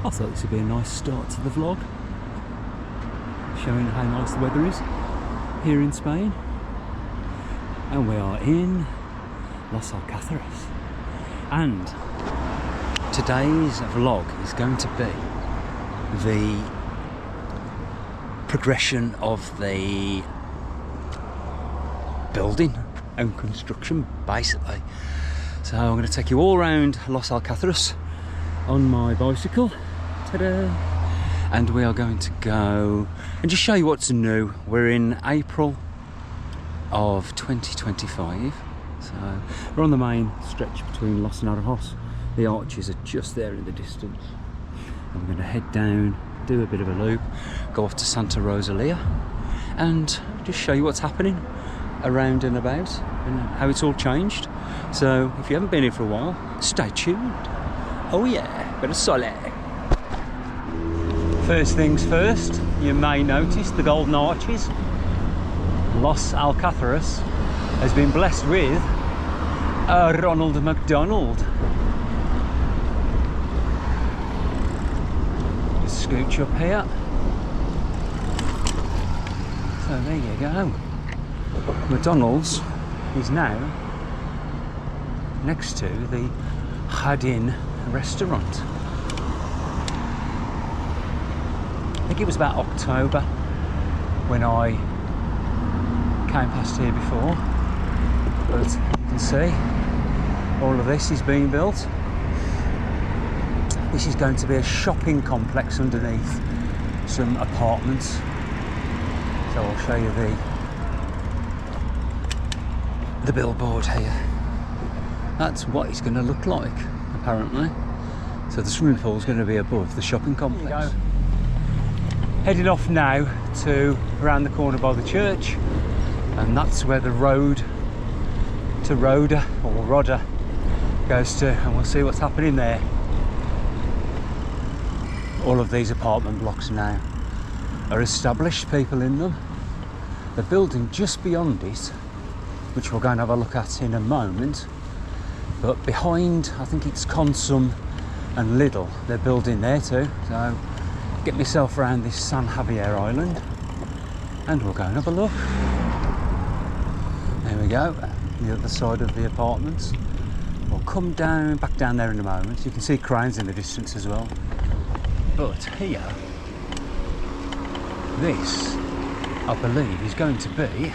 I thought this would be a nice start to the vlog, showing how nice the weather is here in Spain. And we are in Los Alcazeras. And today's vlog is going to be the progression of the building and construction, basically. So I'm going to take you all around Los Alcazeras on my bicycle. Ta-da! And we are going to go and just show you what's new. We're in April of 2025. So we're on the main stretch between Los and Arajos. The arches are just there in the distance. And we're going to head down, do a bit of a loop, go off to Santa Rosalia and just show you what's happening around and about and how it's all changed. So if you haven't been here for a while, stay tuned. Oh yeah, bit of solid. First things first, you may notice the golden arches. Los Alcazeras has been blessed with a Ronald McDonald. Just scooch up here. So there you go. McDonald's is now next to the Jardin restaurant. I think it was about October when I came past here before, but you can see all of this is being built. This is going to be a shopping complex underneath some apartments, so I'll show you the billboard here. That's what it's going to look like, apparently. So the swimming pool is going to be above the shopping complex. Heading off now to around the corner by the church, and that's where the road to Roda or Roda goes to, and we'll see what's happening there. All of these apartment blocks now are established people in them. The building just beyond it, which we'll go and have a look at in a moment, but behind, I think it's Consum and Lidl, they're building there too. So get myself around this San Javier island and we'll go and have a look. There we go, the other side of the apartments. We'll come down, back down there in a moment. You can see cranes in the distance as well. But here, this, I believe, is going to be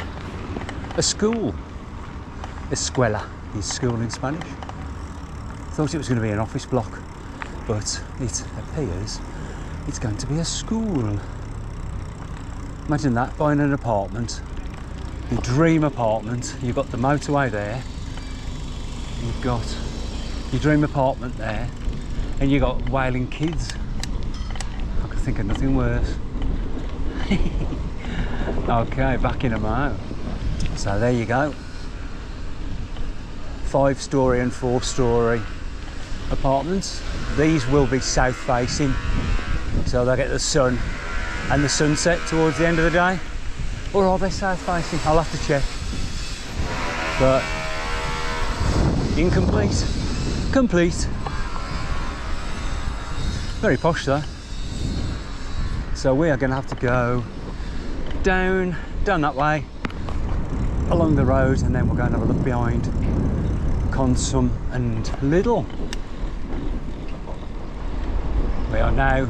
a school. Escuela is school in Spanish. Thought it was going to be an office block, but it appears it's going to be a school. Imagine that, buying an apartment, your dream apartment. You've got the motorway there, you've got your dream apartment there, and you've got wailing kids. I could think of nothing worse. Okay, back in a mo. So there you go. 5-storey and 4-storey apartments. These will be south facing, so they'll get the sun and the sunset towards the end of the day. Or are they south facing? I'll have to check. But incomplete. Complete. Very posh though. So we are going to have to go down that way along the road, and then we'll go and have a look behind Consum and Lidl. We are now,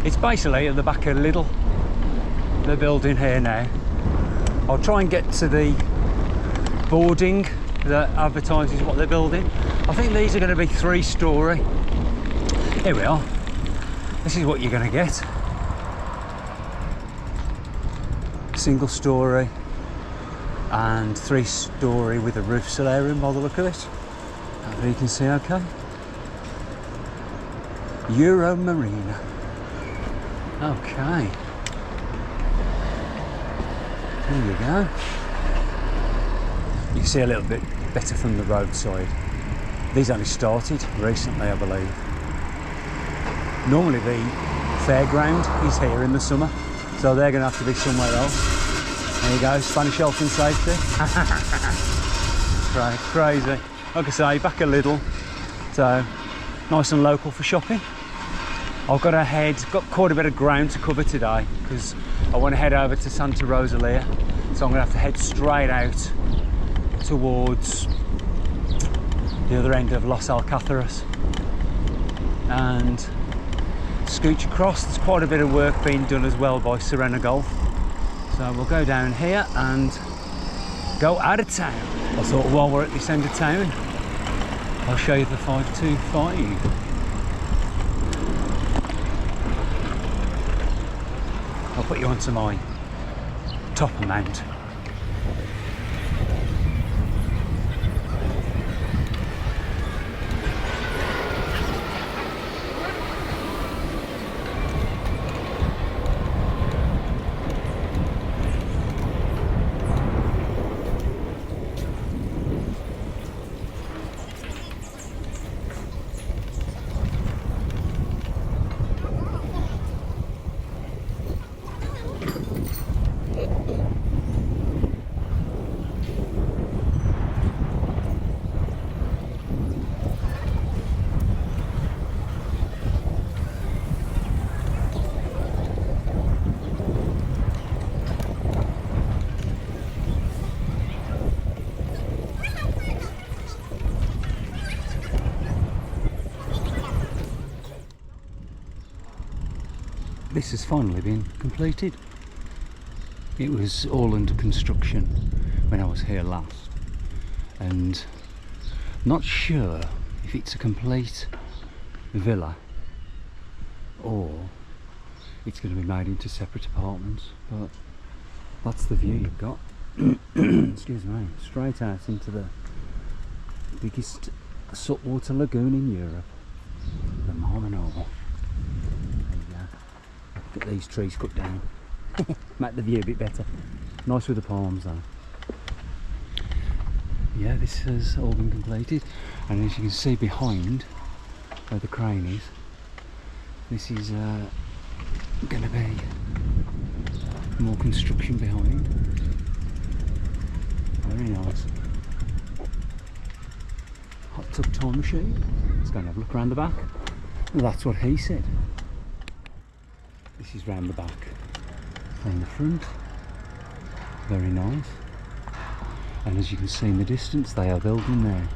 it's basically at the back of Lidl, the building here now. I'll try and get to the boarding that advertises what they're building. I think these are going to be 3-storey. Here we are. This is what you're going to get. Single storey and 3-storey with a roof solarium by the look of it. Hopefully you can see okay. Euro Marine. Okay. There you go. You can see a little bit better from the roadside. These only started recently, I believe. Normally the fairground is here in the summer, so they're going to have to be somewhere else. There you go, Spanish health and safety. Right, crazy. Like I say, back a little, so nice and local for shopping. I've got quite a bit of ground to cover today because I want to head over to Santa Rosalia, so I'm going to have to head straight out towards the other end of Los Alcazeras and scooch across. There's quite a bit of work being done as well by Serena Golf, so we'll go down here and go out of town. I thought while we're at this end of town, I'll show you the 525. I'll put you onto my topper mount. This has finally been completed. It was all under construction when I was here last, and not sure if it's a complete villa or it's going to be made into separate apartments, but that's the view you've got. Excuse me. Straight out into the biggest saltwater lagoon in Europe, the Marmanor. Get these trees cut down, make the view a bit better. Nice with the palms though. Yeah, this has all been completed, and as you can see behind where the crane is, this is going to be more construction behind. Very nice. Hot tub time machine. Let's go and have a look around the back. Well, that's what he said. This is round the back and the front. Very nice. And as you can see in the distance, they are building there.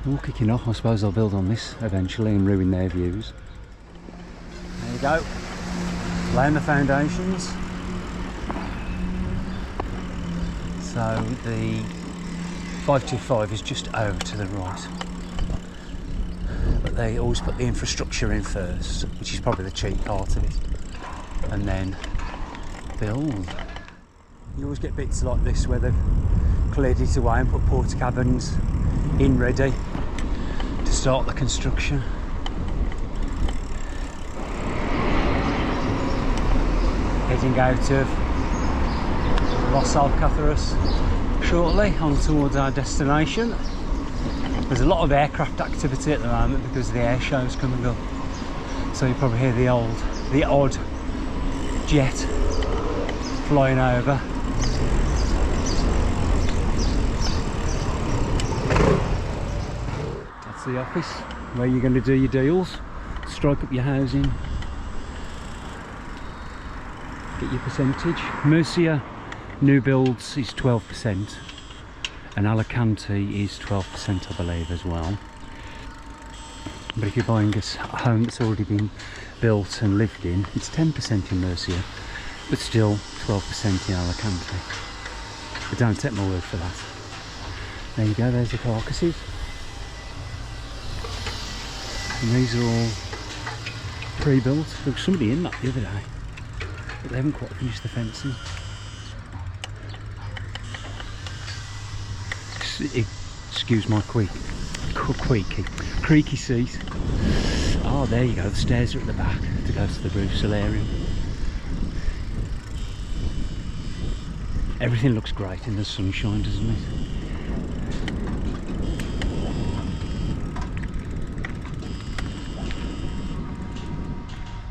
All kicking off. I suppose they'll build on this eventually and ruin their views. There you go. Laying the foundations. So the 525 is just over to the right. But they always put the infrastructure in first, which is probably the cheap part of it, and then build. You always get bits like this where they've cleared it away and put porta cabins in ready to start the construction. Heading out of Los Alcazeras shortly on towards our destination. There's a lot of aircraft activity at the moment because the air show's coming up, so you probably hear the odd jet flying over. That's the office where you're going to do your deals, strike up your housing, get your percentage. Murcia new builds is 12%. And Alicante is 12%, I believe, as well. But if you're buying a home that's already been built and lived in, it's 10% in Murcia, but still 12% in Alicante. But don't take my word for that. There you go, there's the carcasses. And these are all pre-built. There was somebody in that the other day, but they haven't quite finished the fencing. Excuse my creaky seat. Oh, there you go, the stairs are at the back to go to the roof solarium. Everything looks great in the sunshine, doesn't it?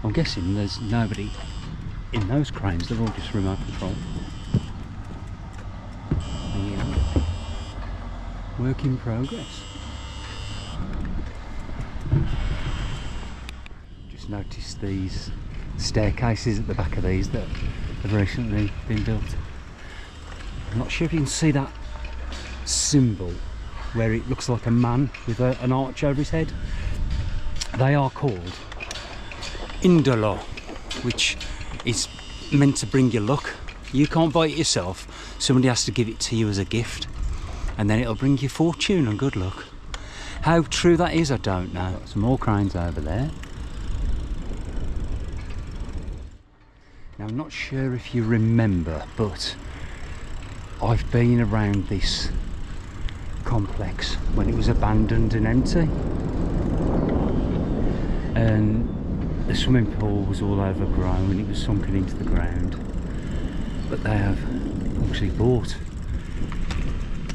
I'm guessing there's nobody in those cranes, they're all just remote control. Yeah. Work in progress. just noticed these staircases at the back of these that have recently been built. I'm not sure if you can see that symbol where it looks like a man with an arch over his head. They are called indolo, which is meant to bring you luck. You can't buy it yourself, somebody has to give it to you as a gift, and then it'll bring you fortune and good luck. How true that is, I don't know. Got some more cranes over there. Now, I'm not sure if you remember, but I've been around this complex when it was abandoned and empty, and the swimming pool was all overgrown, it was sunken into the ground, but they have actually bought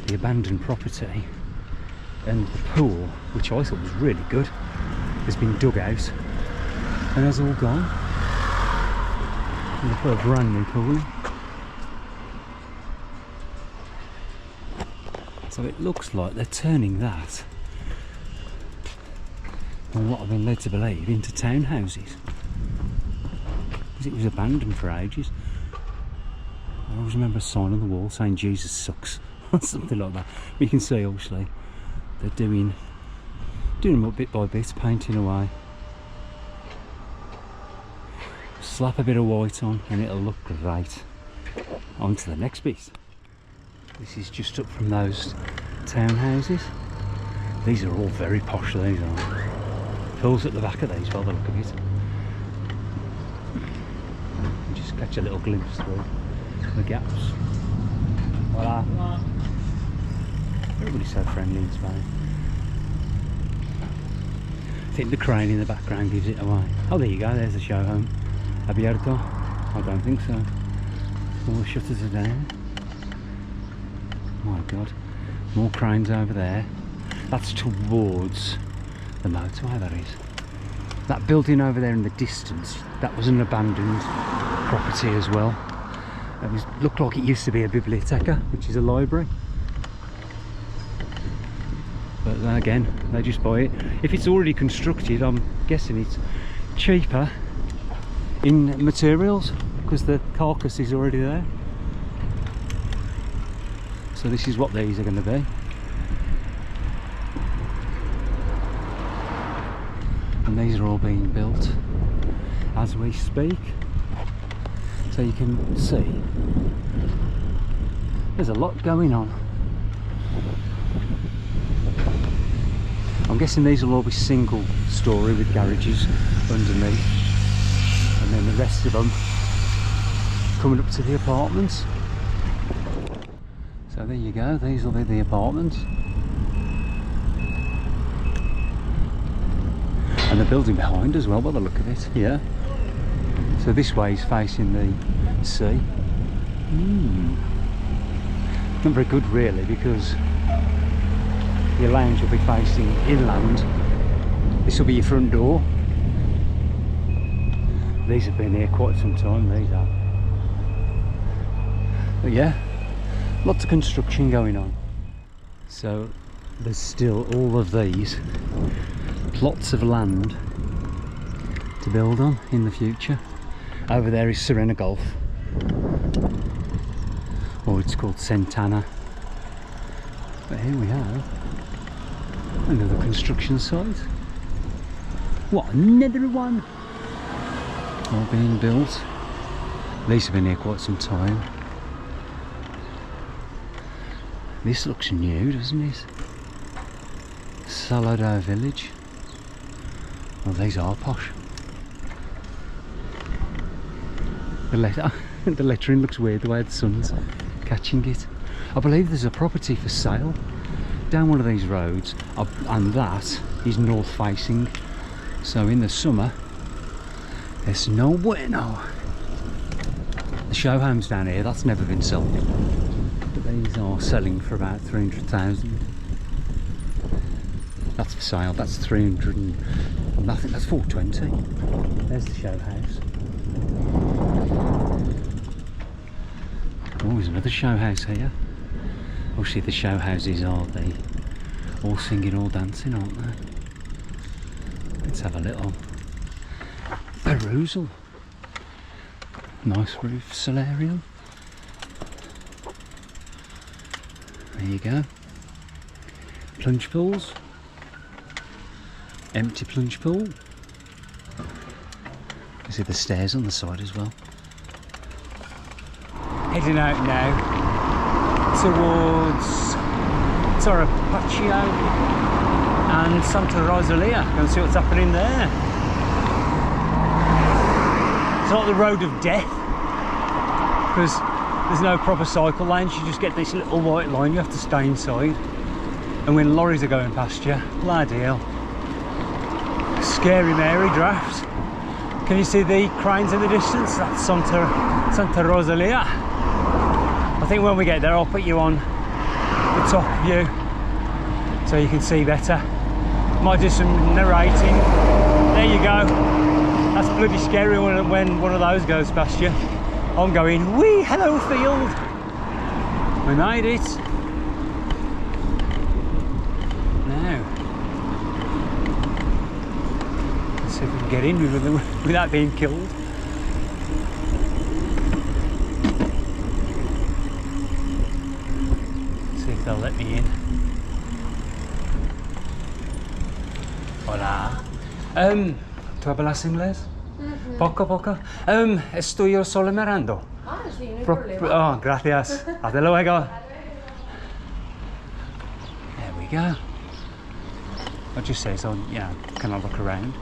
the abandoned property, and the pool, which I thought was really good, has been dug out and has all gone, and they put a brand new pool in. So it looks like they're turning that, and what I've been led to believe, into townhouses, because it was abandoned for ages. I always remember a sign on the wall saying Jesus sucks or something like that. But you can see obviously they're doing them up bit by bit, painting away. Slap a bit of white on and it'll look great. On to the next bit. This is just up from those townhouses. These are all very posh, these are. Pools at the back of these by the look of it. You just catch a little glimpse through the gaps. Voila. Everybody's so friendly in Spain. I think the crane in the background gives it away. Oh, there you go, there's the show home. Abierto? I don't think so. All the shutters are down. My God, more cranes over there. That's towards the motorway, that is. That building over there in the distance, that was an abandoned property as well. It looked like it used to be a biblioteca, which is a library. But then again, they just buy it. If it's already constructed, I'm guessing it's cheaper in materials because the carcass is already there. So this is what these are going to be. And these are all being built as we speak. So you can see there's a lot going on. I'm guessing these will all be single story with garages underneath, and then the rest of them coming up to the apartments. So there you go, these will be the apartments. And the building behind as well by the look of it, yeah. So this way is facing the sea. Not very good really, because your lounge will be facing inland. This will be your front door. These have been here quite some time, these are. But yeah, lots of construction going on. So there's still all of these plots of land to build on in the future. Over there is Serena Golf, or it's called Santana. But here we have another construction site. What, another one? All being built. These have been here quite some time. This looks new, doesn't it? Salado Village. Well, these are posh. The lettering looks weird, the way the sun's catching it. I believe there's a property for sale down one of these roads, and that is north facing. So in the summer, there's no bueno. The show homes down here, that's never been sold. But these are selling for about 300,000. That's for sale, that's 300 and I think that's 420. There's the show house. Oh, there's another show house here. Obviously the show houses are the all singing, all dancing, aren't they? Let's have a little perusal. Nice roof solarium. There you go. Plunge pools. Empty plunge pool. You can see the stairs on the side as well. Heading out now towards Torrepaccio and Santa Rosalia. Go and see what's happening there. It's not the road of death because there's no proper cycle lanes. You just get this little white line. You have to stay inside, and when lorries are going past you, bloody hell, scary Mary draft. Can you see the cranes in the distance? That's Santa Rosalia. I think when we get there I'll put you on the top view so you can see better. Might do some narrating. There you go. That's bloody scary when one of those goes past you. I'm going, wee, hello field. We made it. Now, let's see if we can get in without being killed. See if they'll let me in. Hola. ¿Tú hablas inglés? Poco, poco. Estoy solo mirando. Ah, sí, no hay problema. Oh, gracias. Hasta luego. There we go. It just says, oh, yeah, can I look around?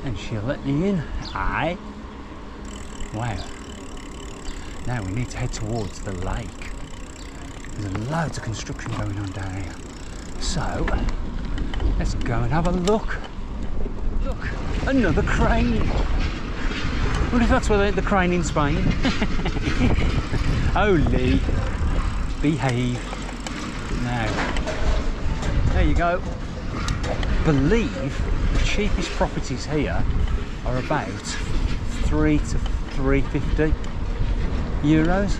And she'll let me in. Aye. Wow. Now we need to head towards the lake. There's loads of construction going on down here. So, let's go and have a look. Look, another crane. I wonder if that's where the crane in Spain. Holy, behave. Now, there you go. Believe the cheapest properties here are about 3 to 350 euros.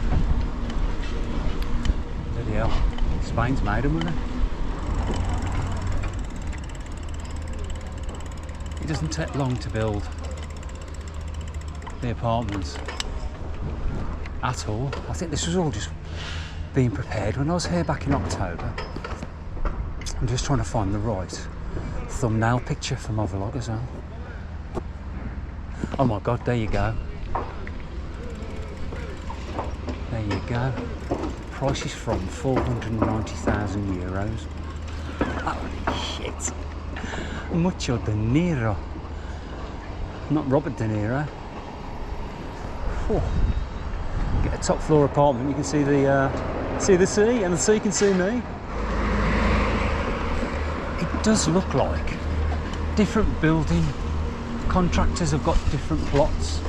Bloody hell, Spain's made them, hasn't it? It doesn't take long to build the apartments at all. I think this was all just being prepared when I was here back in October. I'm just trying to find the right thumbnail picture for my vlog as well. Oh my god, there you go. There you go. Price is from 490,000 euros. Holy shit. Mucho dinero. Not Robert De Niro. Oh. Get a top floor apartment. You can see the sea, and the sea can see me. It does look like different building contractors have got different plots.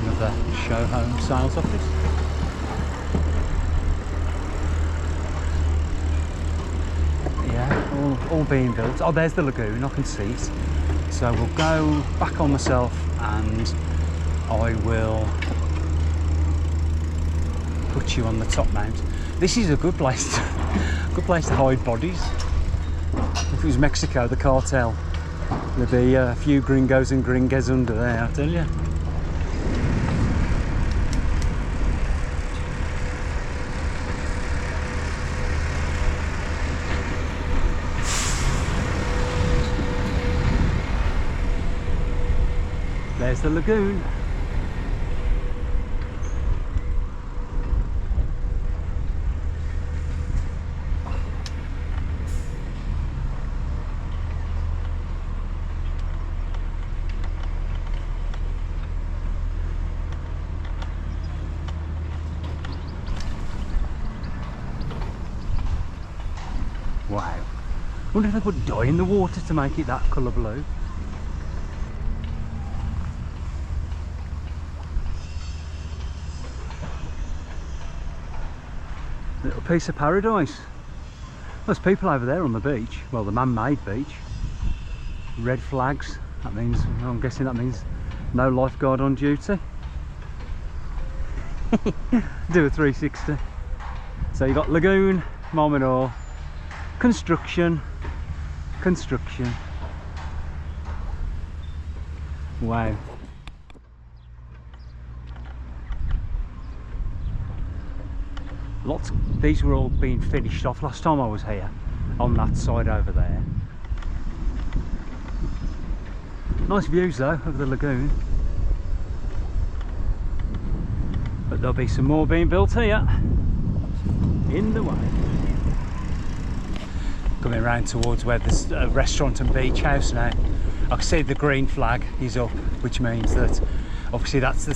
Another show home sales office. All being built. Oh, there's the lagoon, I can see it. So we'll go back on myself and I will put you on the top mount. This is a good place to, hide bodies. If it was Mexico, the cartel, there'd be a few gringos and gringas under there, I tell you. There's the lagoon. Wow. I wonder if they put dye in the water to make it that colour blue. Little piece of paradise. There's people over there on the beach, well, the man-made beach. Red flags, that means, I'm guessing that means no lifeguard on duty. Do a 360. So you got lagoon, Marminor, construction. Wow. These were all being finished off last time I was here, on that side over there. Nice views though of the lagoon. But there'll be some more being built here in the way. Coming round towards where there's a restaurant and beach house now. I can see the green flag is up, which means that obviously that's the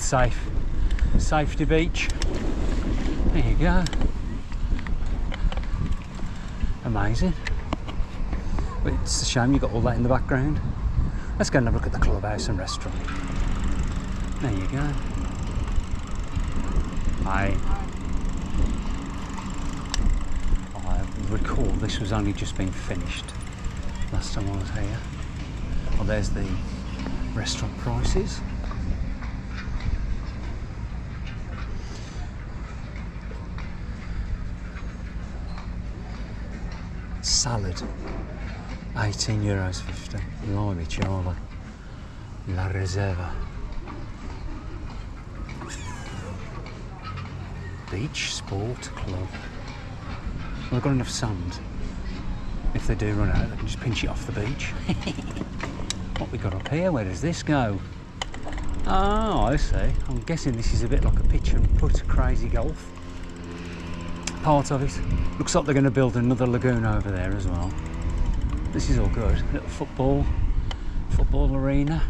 safety beach. There you go. Amazing. But it's a shame you've got all that in the background. Let's go and have a look at the clubhouse and restaurant. There you go. I recall this was only just been finished last time I was here. Well, there's the restaurant prices. Salad, €18.50. Blimey, Charlie. La Reserva. Beach Sport Club. Well, they've got enough sand. If they do run out, they can just pinch it off the beach. What we got up here? Where does this go? Oh, I see. I'm guessing this is a bit like a pitch and putt crazy golf. Part of it. Looks like they're going to build another lagoon over there as well. This is all good. Little football arena.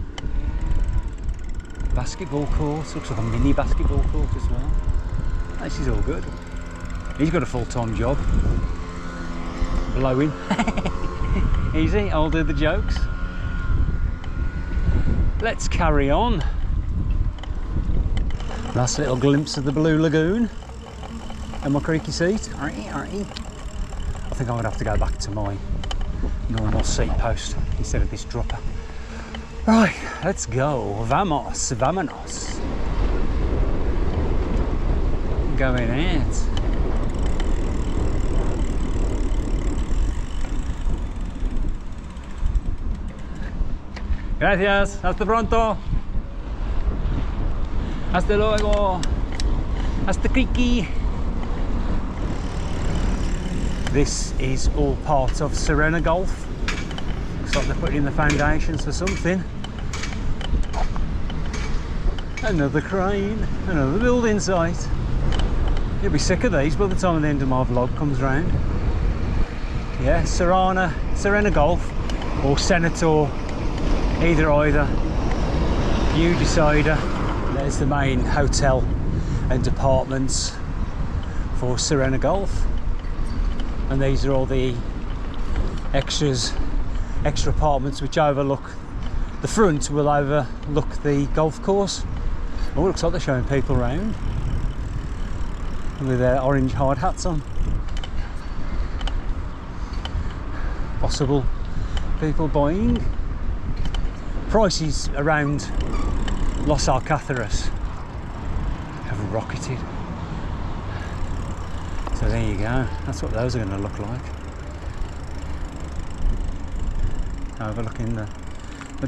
Basketball court. Looks like a mini basketball court as well. This is all good. He's got a full-time job. Blowing. Easy, I'll do the jokes. Let's carry on. Last little glimpse of the Blue Lagoon and my creaky seat. I think I'm going to have to go back to my normal seat post instead of this dropper. Right, let's go. Vamos, vámonos. Going out. Gracias, hasta pronto. Hasta luego. Hasta Kiki. This is all part of Serena Golf. Looks like they're putting in the foundations for something. Another crane, another building site. You'll be sick of these by the time the end of my vlog comes round. Yeah, Serena Golf or Senator, either. You decide. There's the main hotel and apartments for Serena Golf. And these are all the extra apartments which overlook, the front will overlook the golf course. Oh, looks like they're showing people around with their orange hard hats on. Possible people buying. Prices around Los Alcazeras have rocketed. So there you go, that's what those are going to look like. Overlooking the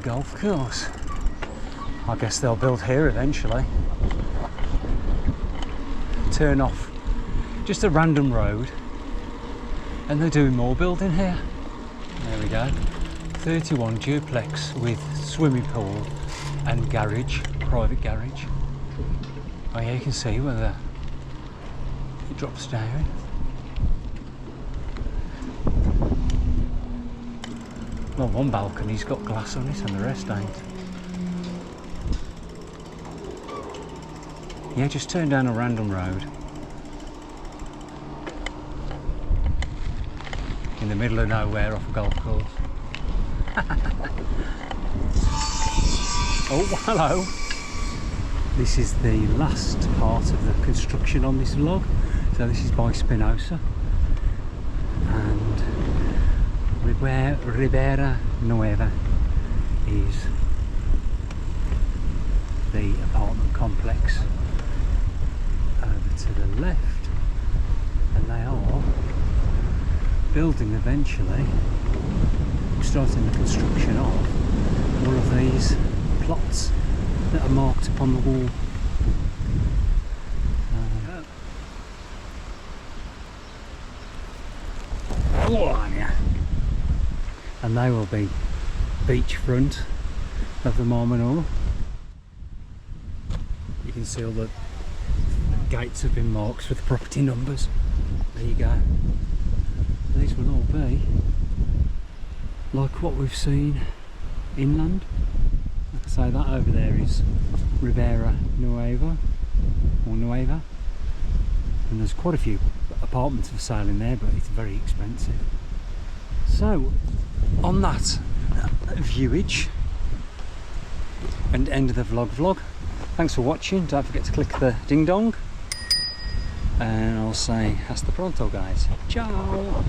golf course. I guess they'll build here eventually. Turn off just a random road and they're doing more building here. There we go. 31 duplex with swimming pool and garage, private garage. Oh yeah, you can see where it drops down. Well, one balcony's got glass on it and the rest ain't. Yeah, just turn down a random road. In the middle of nowhere off a golf course. Oh, hello. This is the last part of the construction on this vlog. So this is by Spinoza. And Ribera Nueva is the apartment complex over to the left, and they are building eventually, starting the construction of one of these plots that are marked upon the wall. And they will be beachfront of the Marmanor. You can see all the gates have been marked with property numbers. There you go. These will all be like what we've seen inland. Like I say, that over there is Ribera Nueva, or Nueva, and there's quite a few apartments for sale in there, but it's very expensive. So on that viewage and end of the vlog, thanks for watching. Don't forget to click the ding dong, and I'll say hasta pronto, guys. Ciao.